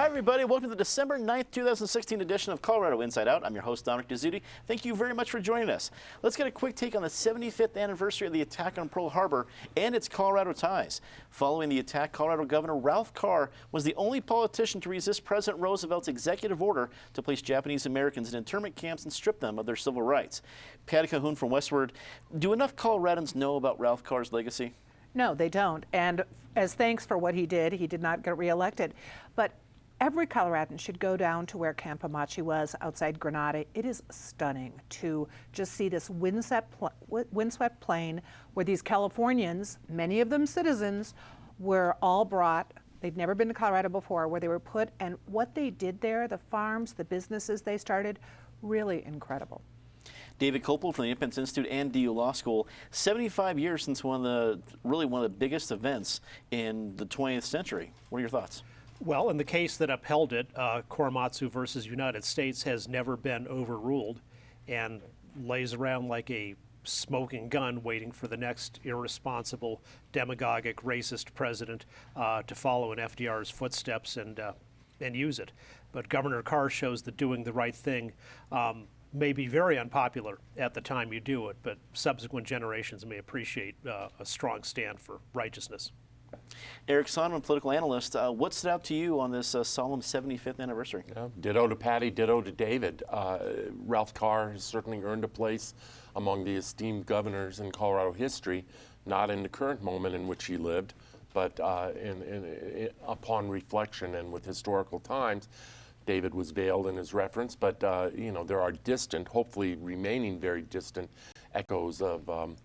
Hi, everybody. Welcome to the December 9th, 2016 edition of Colorado Inside Out. I'm your host, Dominic Dezzutti. Thank you very much for joining us. Let's get a quick take on the 75th anniversary of the attack on Pearl Harbor and its Colorado ties. Following the attack, Colorado Governor Ralph Carr was the only politician to resist President Roosevelt's executive order to place Japanese Americans in internment camps and strip them of their civil rights. Patty Cahoon from Westward, do enough Coloradans know about Ralph Carr's legacy? No, they don't. And as thanks for what he did not get reelected. But every Coloradan should go down to where Camp Hamachi was outside Grenada. It is stunning to just see this windswept plain where these Californians, many of them citizens, were all brought. They'd never been to Colorado before, where they were put, and what they did there, the farms, the businesses they started, really incredible. David Kopel from the Independence Institute and DU Law School, 75 years since one of the biggest events in the 20th century. What are your thoughts? Well, in the case that upheld it, Korematsu versus United States has never been overruled and lays around like a smoking gun waiting for the next irresponsible, demagogic, racist president to follow in FDR's footsteps and use it. But Governor Carr shows that doing the right thing may be very unpopular at the time you do it, but subsequent generations may appreciate a strong stand for righteousness. Eric Sonman, political analyst, what stood out to you on this solemn 75th anniversary? Yeah, ditto to Patty, ditto to David. Ralph Carr has certainly earned a place among the esteemed governors in Colorado history, not in the current moment in which he lived, but upon reflection and with historical times. David was veiled in his reference, but there are distant, hopefully remaining very distant echoes of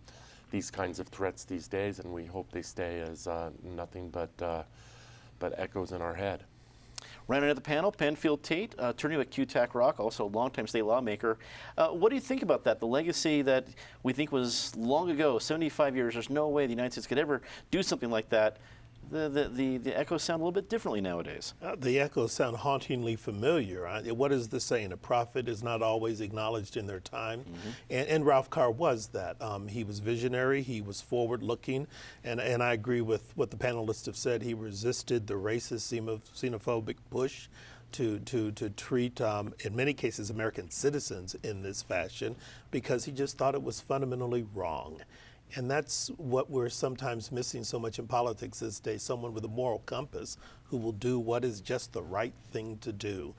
these kinds of threats these days, and we hope they stay as nothing but echoes in our head. Rounding out the panel, Penfield Tate, attorney at QTAC Rock, also a longtime state lawmaker. What do you think about that? The legacy that we think was long ago, 75 years, there's no way the United States could ever do something like that. The echoes sound a little bit differently nowadays. The echoes sound hauntingly familiar. What is the saying? A prophet is not always acknowledged in their time. Mm-hmm. And Ralph Carr was that. He was visionary, he was forward-looking, and I agree with what the panelists have said. He resisted the racist, xenophobic push to treat, in many cases, American citizens in this fashion because he just thought it was fundamentally wrong. And that's what we're sometimes missing so much in politics these days, someone with a moral compass who will do what is just the right thing to do,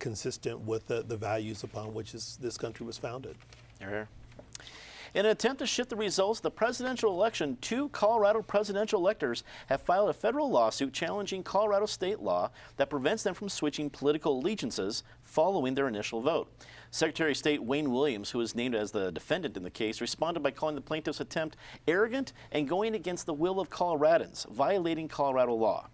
consistent with the values upon which this country was founded. Here. In an attempt to shift the results of the presidential election, 2 Colorado presidential electors have filed a federal lawsuit challenging Colorado state law that prevents them from switching political allegiances following their initial vote. Secretary of State Wayne Williams, who is named as the defendant in the case, responded by calling the plaintiff's attempt arrogant and going against the will of Coloradans, violating Colorado law.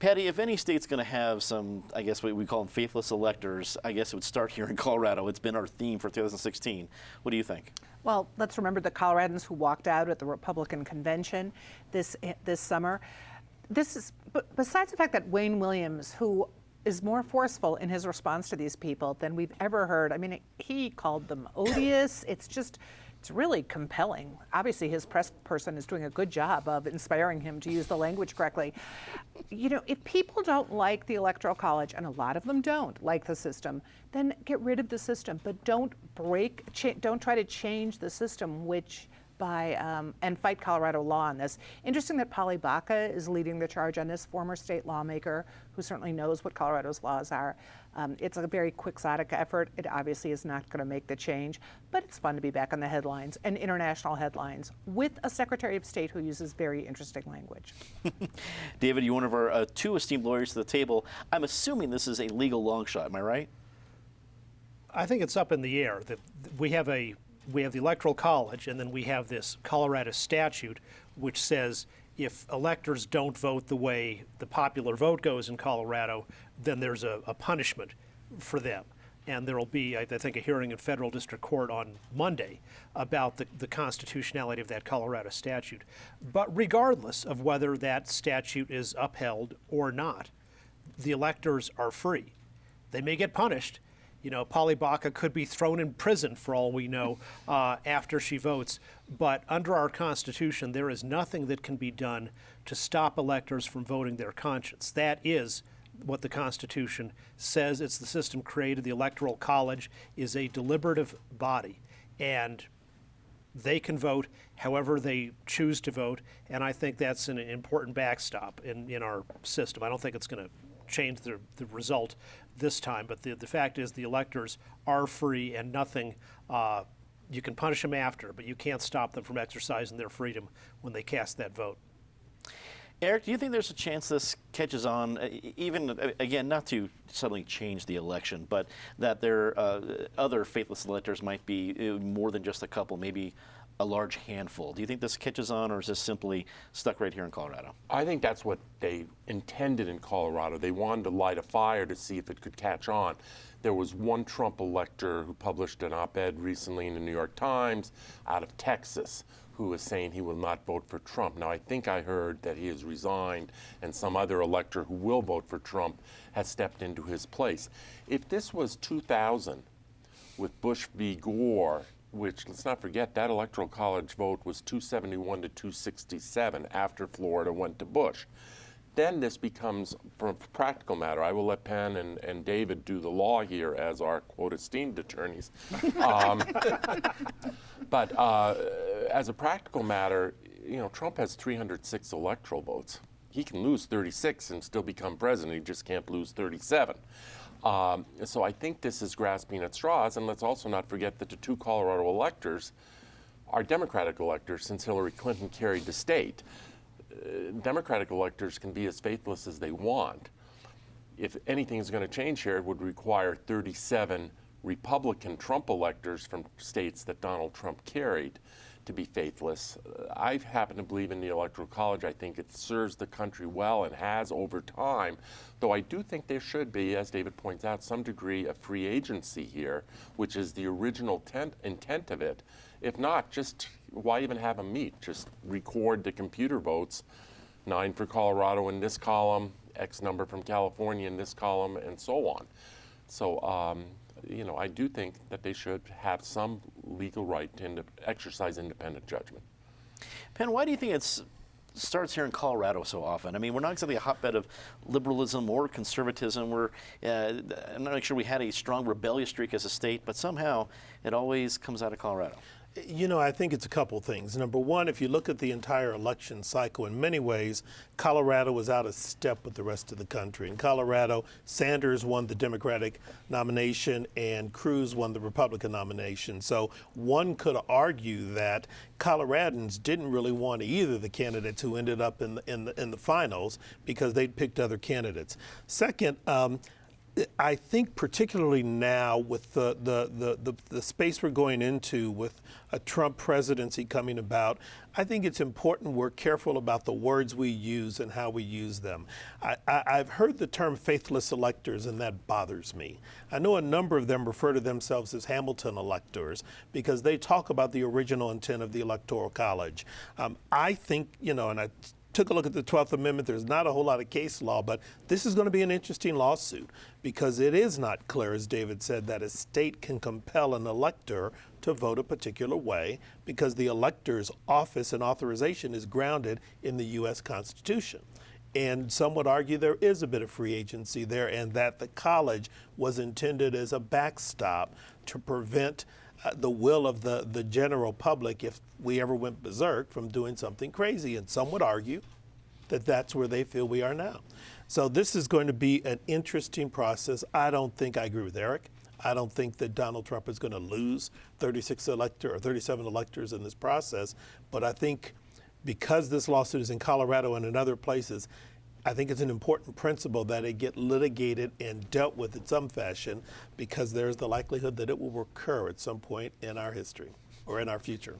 Patty, if any state's going to have some, I guess what we call them faithless electors, I guess it would start here in Colorado. It's been our theme for 2016. What do you think? Well, let's remember the Coloradans who walked out at the Republican convention this summer. This is, besides the fact that Wayne Williams, who is more forceful in his response to these people than we've ever heard. I mean, he called them odious. It's really compelling. Obviously, his press person is doing a good job of inspiring him to use the language correctly. You know, if people don't like the Electoral College, and a lot of them don't like the system, then get rid of the system. But don't try to change the system, and fight Colorado law on this. Interesting that Polly Baca is leading the charge on this, former state lawmaker who certainly knows what Colorado's laws are. It's a very quixotic effort. It obviously is not going to make the change, but it's fun to be back on the headlines and international headlines with a Secretary of State who uses very interesting language. David, you're one of our 2 esteemed lawyers to the table. I'm assuming this is a legal long shot, am I right? I think it's up in the air. We have the Electoral College, and then we have this Colorado statute which says if electors don't vote the way the popular vote goes in Colorado, then there's a punishment for them. and there will be, I think, a hearing in federal district court on Monday about the constitutionality of that Colorado statute. But regardless of whether that statute is upheld or not, the electors are free. They may get punished. You know, Polly Baca could be thrown in prison for all we know after she votes. But under our Constitution, there is nothing that can be done to stop electors from voting their conscience. That is what the Constitution says. It's the system created. The Electoral College is a deliberative body, and they can vote however they choose to vote, and I think that's an important backstop in our system. I don't think it's going to change the result this time, but the fact is the electors are free, and nothing, you can punish them after, but you can't stop them from exercising their freedom when they cast that vote. Eric, do you think there's a chance this catches on, even, again, not to suddenly change the election, but that there other faithless electors might be more than just a couple, maybe a large handful? Do you think this catches on, or is this simply stuck right here in Colorado? I think that's what they intended in Colorado. They wanted to light a fire to see if it could catch on. There was one Trump elector who published an op-ed recently in the New York Times out of Texas who is saying he will not vote for Trump. Now, I think I heard that he has resigned, and some other elector who will vote for Trump has stepped into his place. If this was 2000 with Bush v. Gore, which, let's not forget, that Electoral College vote was 271 to 267 after Florida went to Bush. Then this becomes, from a practical matter, I will let Penn and David do the law here as our, quote, esteemed attorneys. But as a practical matter, you know, Trump has 306 electoral votes. He can lose 36 and still become president. He just can't lose 37. So I think this is grasping at straws, and let's also not forget that the two Colorado electors are Democratic electors since Hillary Clinton carried the state. Democratic electors can be as faithless as they want. If anything is going to change here, it would require 37 Republican Trump electors from states that Donald Trump carried to be faithless. I happen to believe in the Electoral College. I think it serves the country well and has over time, though I do think there should be, as David points out, some degree of free agency here, which is the original intent of it. If not, just why even have them meet? Just record the computer votes, 9 for Colorado in this column, X number from California in this column, and so on. So, you know, I do think that they should have some legal right to exercise independent judgment. Penn, why do you think it starts here in Colorado so often? I mean, we're not exactly a hotbed of liberalism or conservatism. I'm not sure we had a strong rebellious streak as a state, but somehow it always comes out of Colorado. You know, I think it's a couple things. Number one, if you look at the entire election cycle, in many ways, Colorado was out of step with the rest of the country. In Colorado, Sanders won the Democratic nomination and Cruz won the Republican nomination. So one could argue that Coloradans didn't really want either of the candidates who ended up in the finals because they'd picked other candidates. Second, I think particularly now with the space we're going into with a Trump presidency coming about, I think it's important we're careful about the words we use and how we use them. I've heard the term faithless electors, and that bothers me. I know a number of them refer to themselves as Hamilton electors because they talk about the original intent of the Electoral College. I think, you know, and I took a look at the 12th Amendment. There's not a whole lot of case law, but this is going to be an interesting lawsuit because it is not clear, as David said, that a state can compel an elector to vote a particular way because the elector's office and authorization is grounded in the U.S. Constitution. And some would argue there is a bit of free agency there and that the college was intended as a backstop to prevent the will of the general public, if we ever went berserk, from doing something crazy. And some would argue that that's where they feel we are now. So this is going to be an interesting process. I don't think I agree with Eric. I don't think that Donald Trump is going to lose 37 electors in this process. But I think because this lawsuit is in Colorado and in other places, I think it's an important principle that it get litigated and dealt with in some fashion because there's the likelihood that it will recur at some point in our history or in our future.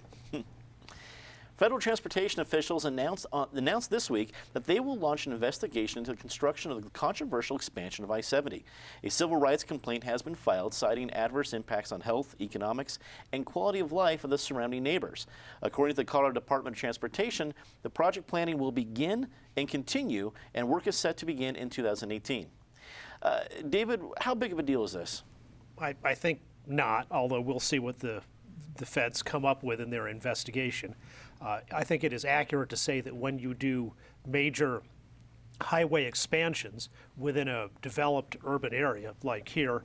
Federal transportation officials announced this week that they will launch an investigation into the construction of the controversial expansion of I-70. A civil rights complaint has been filed citing adverse impacts on health, economics, and quality of life of the surrounding neighbors. According to the Colorado Department of Transportation, the project planning will begin and continue, and work is set to begin in 2018. David, how big of a deal is this? I think not, although we'll see what the feds come up with in their investigation. I think it is accurate to say that when you do major highway expansions within a developed urban area like here,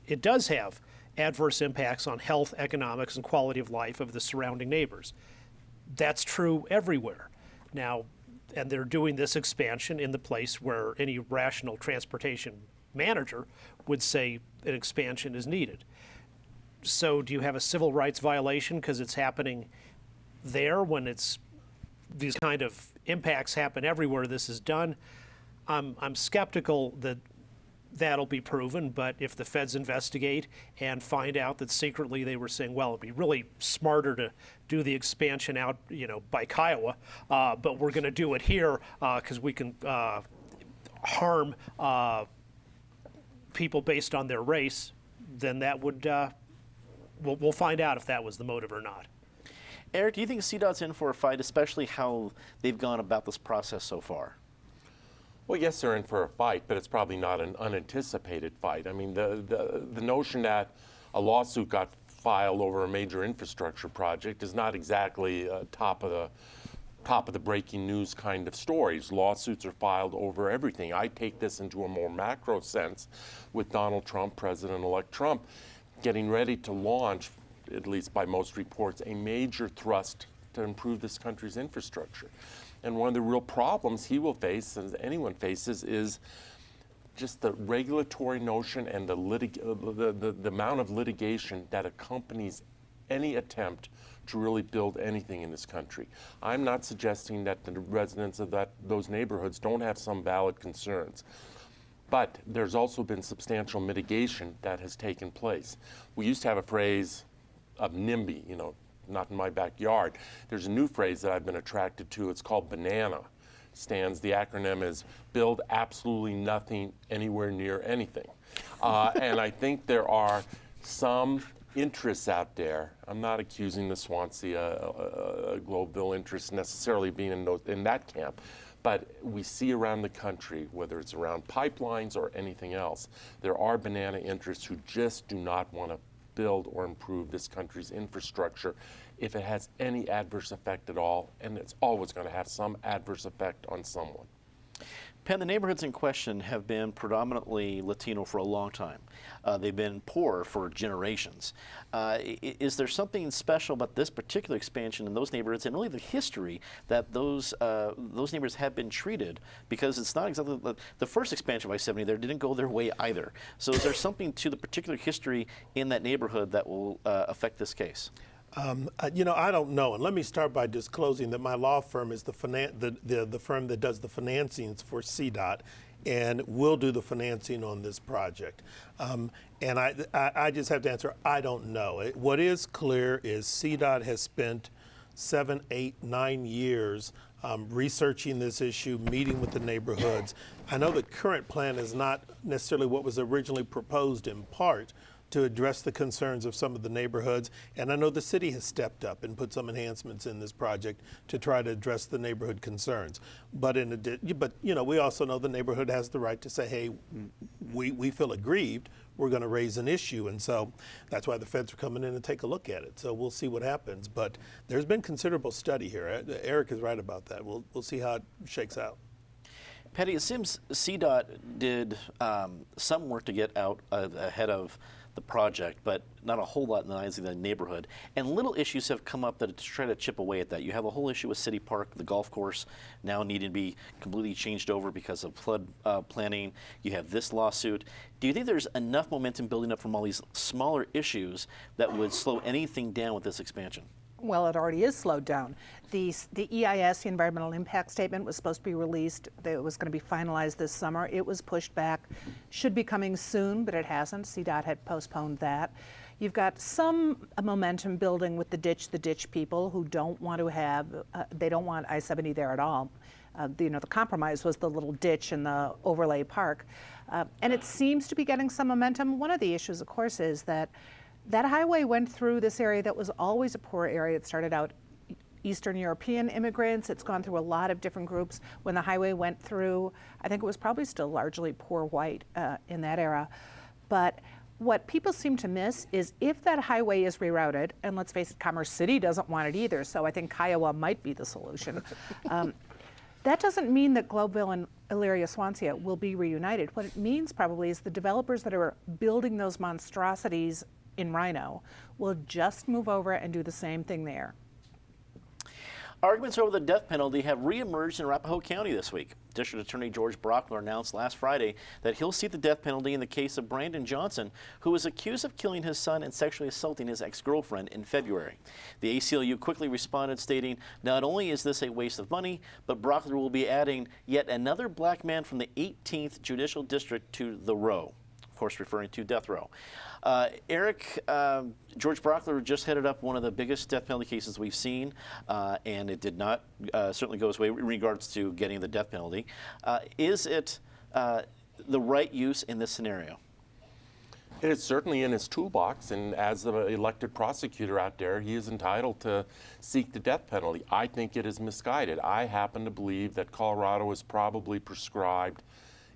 it does have adverse impacts on health, economics, and quality of life of the surrounding neighbors. That's true everywhere. Now, and they're doing this expansion in the place where any rational transportation manager would say an expansion is needed. So do you have a civil rights violation because it's happening there when it's these kind of impacts happen everywhere this is done? I'm skeptical that that'll be proven, but if the feds investigate and find out that secretly they were saying, well, it'd be really smarter to do the expansion out, by Kiowa, but we're going to do it here because we can harm people based on their race, then that would, we'll find out if that was the motive or not. Eric, do you think CDOT's in for a fight, especially how they've gone about this process so far? Well, yes, they're in for a fight, but it's probably not an unanticipated fight. I mean, the notion that a lawsuit got filed over a major infrastructure project is not exactly top of the breaking news kind of stories. Lawsuits are filed over everything. I take this into a more macro sense with Donald Trump, President-elect Trump, getting ready to launch, at least by most reports, a major thrust to improve this country's infrastructure. And one of the real problems he will face, as anyone faces, is just the regulatory notion and the amount of litigation that accompanies any attempt to really build anything in this country. I'm not suggesting that the residents of those neighborhoods don't have some valid concerns. But there's also been substantial mitigation that has taken place. We used to have a phrase of NIMBY, not in my backyard. There's a new phrase that I've been attracted to. It's called BANANA. The acronym is Build Absolutely Nothing Anywhere Near Anything. And I think there are some interests out there. I'm not accusing the Swansea Globeville interests necessarily being in that camp. But we see around the country, whether it's around pipelines or anything else, there are banana interests who just do not want to build or improve this country's infrastructure if it has any adverse effect at all, and it's always going to have some adverse effect on someone. Penn, the neighborhoods in question have been predominantly Latino for a long time. They've been poor for generations. Is there something special about this particular expansion in those neighborhoods and really the history that those neighborhoods have been treated? Because it's not exactly the first expansion of I-70 there didn't go their way either. So is there something to the particular history in that neighborhood that will affect this case? I don't know. And let me start by disclosing that my law firm is the firm that does the financings for CDOT and will do the financing on this project. And I just have to answer, I don't know. What is clear is CDOT has spent 7, 8, 9 years researching this issue, meeting with the neighborhoods. I know the current plan is not necessarily what was originally proposed in part to address the concerns of some of the neighborhoods. And I know the city has stepped up and put some enhancements in this project to try to address the neighborhood concerns. But we also know the neighborhood has the right to say, hey, we feel aggrieved, we're going to raise an issue. And so that's why the feds are coming in and take a look at it. So we'll see what happens. But there's been considerable study here. Eric is right about that. We'll see how it shakes out. Patty, it seems CDOT did some work to get out ahead of the project, but not a whole lot in the eyes of the neighborhood. And little issues have come up that try to chip away at that. You have a whole issue with City Park, the golf course now needing to be completely changed over because of flood planning. You have this lawsuit. Do you think there's enough momentum building up from all these smaller issues that would slow anything down with this expansion? Well, it already is slowed down. The EIS, the Environmental Impact Statement, was supposed to be released. It was going to be finalized this summer. It was pushed back. Should be coming soon, but it hasn't. CDOT had postponed that. You've got some momentum building with the ditch people who don't want to have, they don't want I-70 there at all. The compromise was the little ditch in the overlay park. And it seems to be getting some momentum. One of the issues, of course, is that highway went through this area that was always a poor area. It started out Eastern European immigrants. It's gone through a lot of different groups. When the highway went through, I think it was probably still largely poor white in that era. But what people seem to miss is if that highway is rerouted, and let's face it, Commerce City doesn't want it either, so I think Kiowa might be the solution. That doesn't mean that Globeville and Elyria-Swansea will be reunited. What it means probably is the developers that are building those monstrosities in Rhino will just move over and do the same thing there. Arguments over the death penalty have reemerged in Arapahoe County this week. District Attorney George Brockler announced last Friday that he'll seek the death penalty in the case of Brandon Johnson, who was accused of killing his son and sexually assaulting his ex-girlfriend in February. The ACLU quickly responded, stating, not only is this a waste of money, but Brockler will be adding yet another black man from the 18th Judicial District to the row. Of course, referring to death row. Eric, George Brockler just headed up one of the biggest death penalty cases we've seen, and it did not certainly go his way in regards to getting the death penalty. Is it the right use in this scenario? It is certainly in his toolbox, and as the elected prosecutor out there, he is entitled to seek the death penalty. I think it is misguided. I happen to believe that Colorado has probably prescribed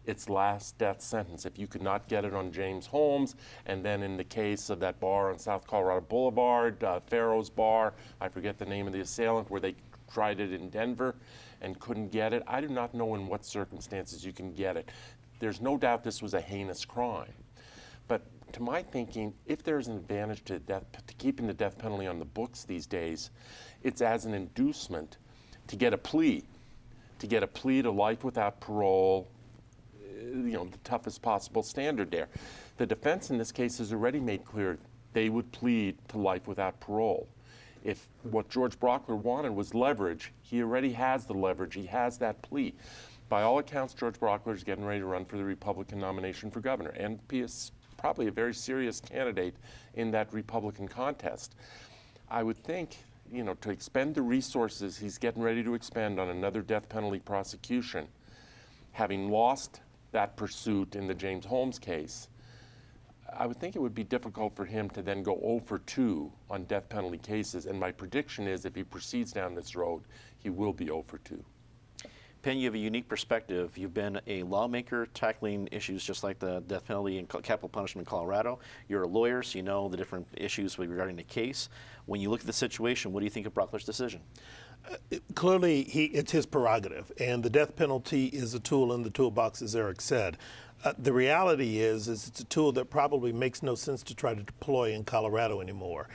its last death sentence. If you could not get it on James Holmes, and then in the case of that bar on South Colorado Boulevard, Farrow's Bar, I forget the name of the assailant, where they tried it in Denver and couldn't get it. I do not know in what circumstances you can get it. There's no doubt this was a heinous crime. But to my thinking, if there's an advantage to keeping the death penalty on the books these days, it's as an inducement to get a plea to life without parole, the toughest possible standard there. The defense in this case has already made clear they would plead to life without parole. If what George Brockler wanted was leverage, he already has the leverage. He has that plea. By all accounts, George Brockler is getting ready to run for the Republican nomination for governor and be probably a very serious candidate in that Republican contest. I would think, to expend the resources he's getting ready to expend on another death penalty prosecution, having lost that pursuit in the James Holmes case, I would think it would be difficult for him to then go 0 for 2 on death penalty cases. And my prediction is if he proceeds down this road, he will be 0 for 2. Penn, you have a unique perspective. You've been a lawmaker tackling issues just like the death penalty and capital punishment in Colorado. You're a lawyer, so you know the different issues regarding the case. When you look at the situation, what do you think of Brockler's decision? Clearly, it's his prerogative, and the death penalty is a tool in the toolbox, as Eric said. The reality is it's a tool that probably makes no sense to try to deploy in Colorado anymore.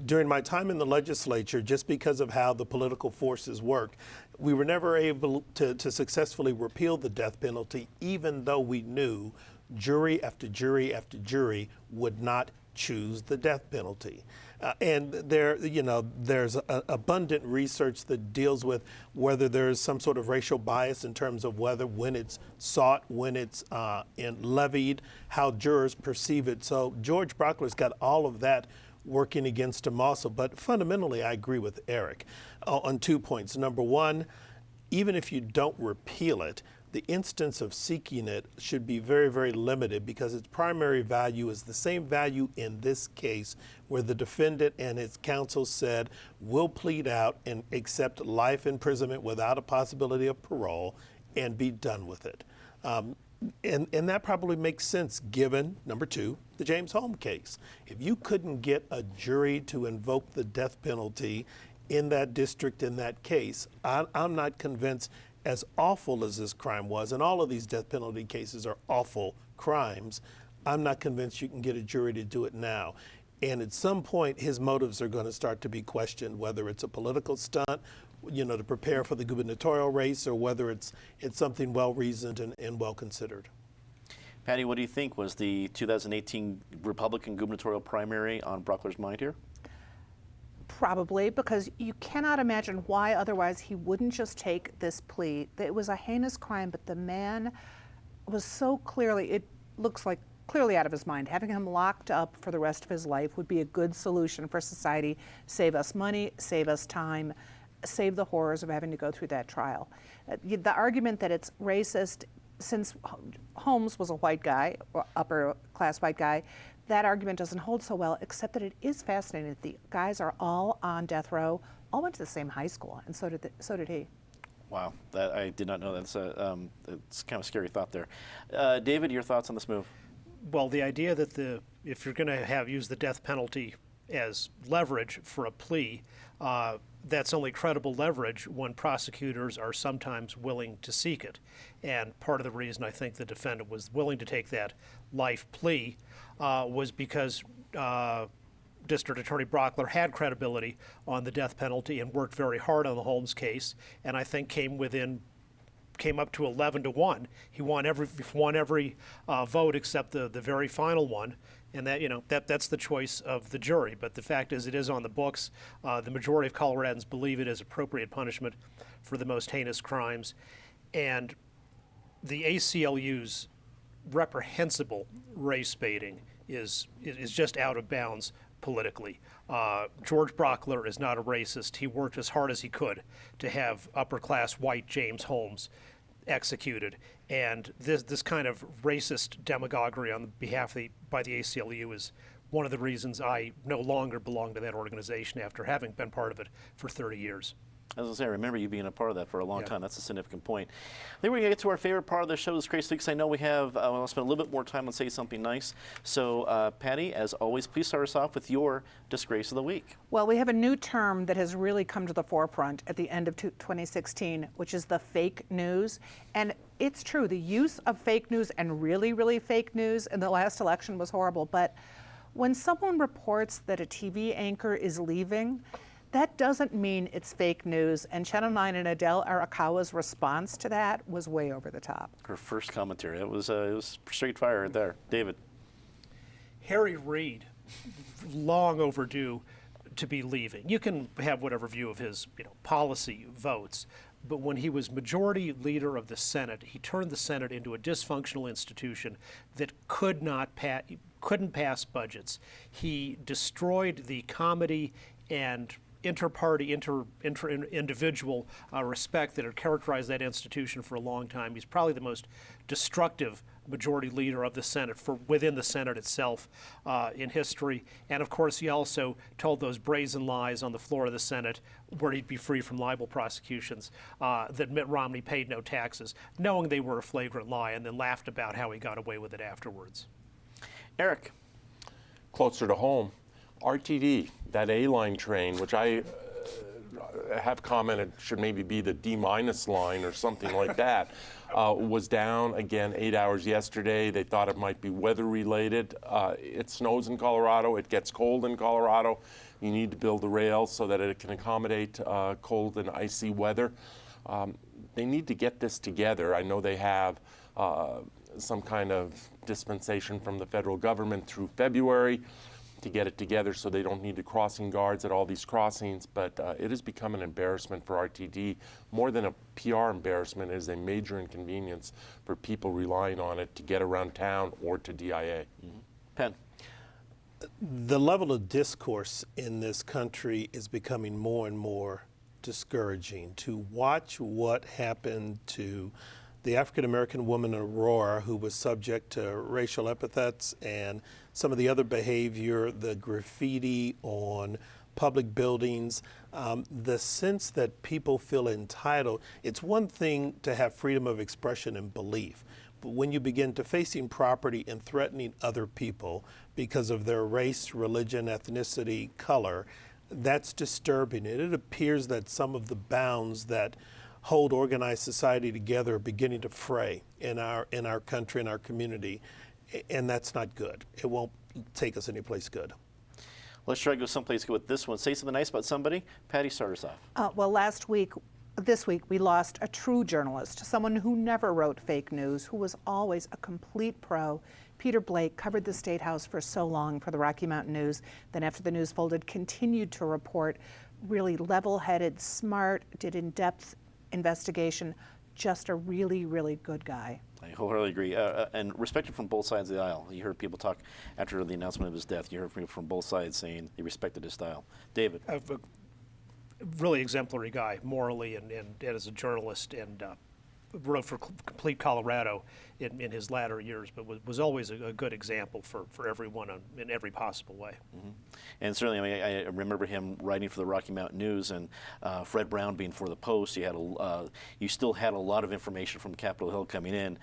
During my time in the legislature, just because of how the political forces work, we were never able to successfully repeal the death penalty, even though we knew jury after jury after jury would not choose the death penalty. And there's abundant research that deals with whether there's some sort of racial bias in terms of when it's sought, when it's levied, how jurors perceive it. So George Brockler's got all of that working against him also. But fundamentally, I agree with Eric on 2 points. Number one, even if you don't repeal it, the instance of seeking it should be very, very limited because its primary value is the same value in this case where the defendant and his counsel said, we'll plead out and accept life imprisonment without a possibility of parole and be done with it. And that probably makes sense given, number two, the James Holmes case. If you couldn't get a jury to invoke the death penalty in that district in that case, I'm not convinced, as awful as this crime was, and all of these death penalty cases are awful crimes, I'm not convinced you can get a jury to do it now. And at some point, his motives are going to start to be questioned, whether it's a political stunt, to prepare for the gubernatorial race, or whether it's something well-reasoned and well-considered. Patty, what do you think? Was the 2018 Republican gubernatorial primary on Brockler's mind here? Probably, because you cannot imagine why otherwise he wouldn't just take this plea. It was a heinous crime, but the man was so clearly, it looks like clearly out of his mind. Having him locked up for the rest of his life would be a good solution for society. Save us money, save us time, save the horrors of having to go through that trial. The argument that it's racist, since Holmes was a white guy, or upper class white guy, that argument doesn't hold so well, except that it is fascinating that the guys are all on death row, all went to the same high school, and so did he. Wow, that I did not know that. It's kind of a scary thought there. David, your thoughts on this move? Well, the idea that if you're going to use the death penalty as leverage for a plea, that's only credible leverage when prosecutors are sometimes willing to seek it. And part of the reason I think the defendant was willing to take that life plea was because District Attorney Brockler had credibility on the death penalty and worked very hard on the Holmes case, and I think came up to 11-1. He won every vote except the very final one, and that's the choice of the jury. But the fact is, it is on the books. The majority of Coloradans believe it is appropriate punishment for the most heinous crimes, and the ACLU's reprehensible race baiting is just out of bounds politically. George Brockler is not a racist. He worked as hard as he could to have upper-class white James Holmes executed, and this kind of racist demagoguery on behalf by the ACLU is one of the reasons I no longer belong to that organization after having been part of it for 30 years. As I say, I remember you being a part of that for a long Yeah. time. That's a significant point. Then we're going to get to our favorite part of the show, Disgrace, because I know we have, I'll spend a little bit more time on Say Something Nice. So, Patty, as always, please start us off with your Disgrace of the Week. Well, we have a new term that has really come to the forefront at the end of 2016, which is the fake news. And it's true, the use of fake news and really, really fake news in the last election was horrible. But when someone reports that a TV anchor is leaving, that doesn't mean it's fake news, and Channel 9 and Adele Arakawa's response to that was way over the top. Her first commentary, it was straight fire right there. David. Harry Reid, long overdue to be leaving. You can have whatever view of his policy votes, but when he was majority leader of the Senate, he turned the Senate into a dysfunctional institution that couldn't pass budgets. He destroyed the comedy and inter-party, individual respect that had characterized that institution for a long time. He's probably the most destructive majority leader of the Senate within the Senate itself in history. And of course, he also told those brazen lies on the floor of the Senate where he'd be free from libel prosecutions, that Mitt Romney paid no taxes, knowing they were a flagrant lie, and then laughed about how he got away with it afterwards. Eric. Closer to home, RTD, that A-line train, which I have commented should maybe be the D- line or something like that, was down again 8 hours yesterday. They thought it might be weather related. It snows in Colorado. It gets cold in Colorado. You need to build the rails so that it can accommodate cold and icy weather. They need to get this together. I know they have some kind of dispensation from the federal government through February to get it together so they don't need the crossing guards at all these crossings, but it has become an embarrassment for RTD. More than a PR embarrassment, it is a major inconvenience for people relying on it to get around town or to DIA. Mm-hmm. Penn. The level of discourse in this country is becoming more and more discouraging. To watch what happened to the African-American woman Aurora, who was subject to racial epithets and some of the other behavior, the graffiti on public buildings, the sense that people feel entitled. It's one thing to have freedom of expression and belief, but when you begin to facing property and threatening other people because of their race, religion, ethnicity, color, that's disturbing. And it appears that some of the bounds that hold organized society together are beginning to fray in our country, in our community, and that's not good. It won't take us anyplace good. Let's try to go someplace good with this one. Say something nice about somebody. Patty, start us off. Well, this week, we lost a true journalist, someone who never wrote fake news, who was always a complete pro. Peter Blake covered the State House for so long for the Rocky Mountain News, then after the news folded, continued to report, really level-headed, smart, did in-depth investigation, just a really, really good guy. I wholeheartedly agree, and respected from both sides of the aisle. You heard people talk after the announcement of his death. You heard people from both sides saying they respected his style. David? A really exemplary guy, morally and as a journalist, and wrote for Complete Colorado in his latter years, but was always a good example for everyone in every possible way. Mm-hmm. And certainly, I mean, I remember him writing for the Rocky Mountain News, and Fred Brown being for the Post. You still had a lot of information from Capitol Hill coming in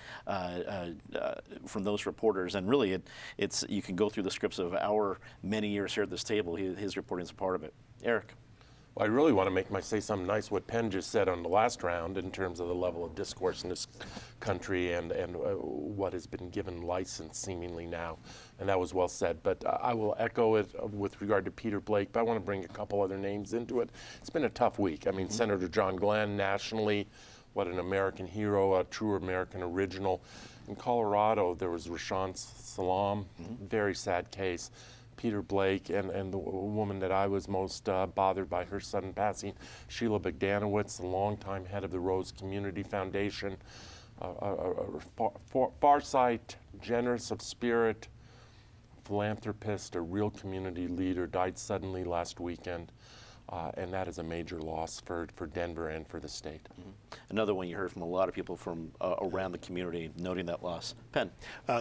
from those reporters, and really, you can go through the scripts of our many years here at this table. His reporting is a part of it. Eric. Well, I really want to say something nice what Penn just said on the last round in terms of the level of discourse in this country and what has been given license seemingly now, and that was well said. But I will echo it with regard to Peter Blake, but I want to bring a couple other names into it. It's been a tough week. I mean, Senator John Glenn nationally, what an American hero, a true American original. In Colorado, there was Rashawn Salam, very sad case. Peter Blake and the woman that I was most bothered by her sudden passing, Sheila Bogdanowicz, the longtime head of the Rose Community Foundation, farsight, generous of spirit, philanthropist, a real community leader, died suddenly last weekend. And that is a major loss for Denver and for the state. Mm-hmm. Another one you heard from a lot of people from around the community noting that loss. Penn.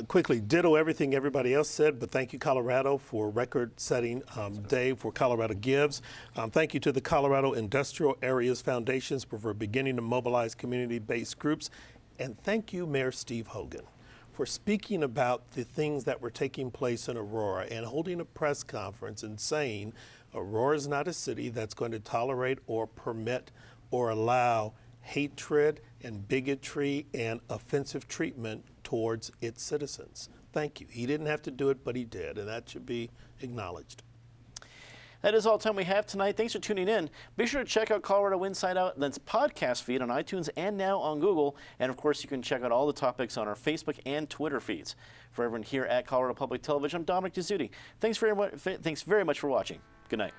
Quickly, ditto everything everybody else said, but thank you, Colorado, for a record-setting day for Colorado Gives. Thank you to the Colorado Industrial Areas Foundations for beginning to mobilize community-based groups. And thank you, Mayor Steve Hogan, for speaking about the things that were taking place in Aurora and holding a press conference and saying Aurora is not a city that's going to tolerate or permit or allow hatred and bigotry and offensive treatment towards its citizens. Thank you. He didn't have to do it, but he did, and that should be acknowledged. That is all the time we have tonight. Thanks for tuning in. Be sure to check out Colorado Inside Out, that's podcast feed on iTunes and now on Google. And of course, you can check out all the topics on our Facebook and Twitter feeds. For everyone here at Colorado Public Television, I'm Dominic Dezzutti. Thanks very much for watching. Good night.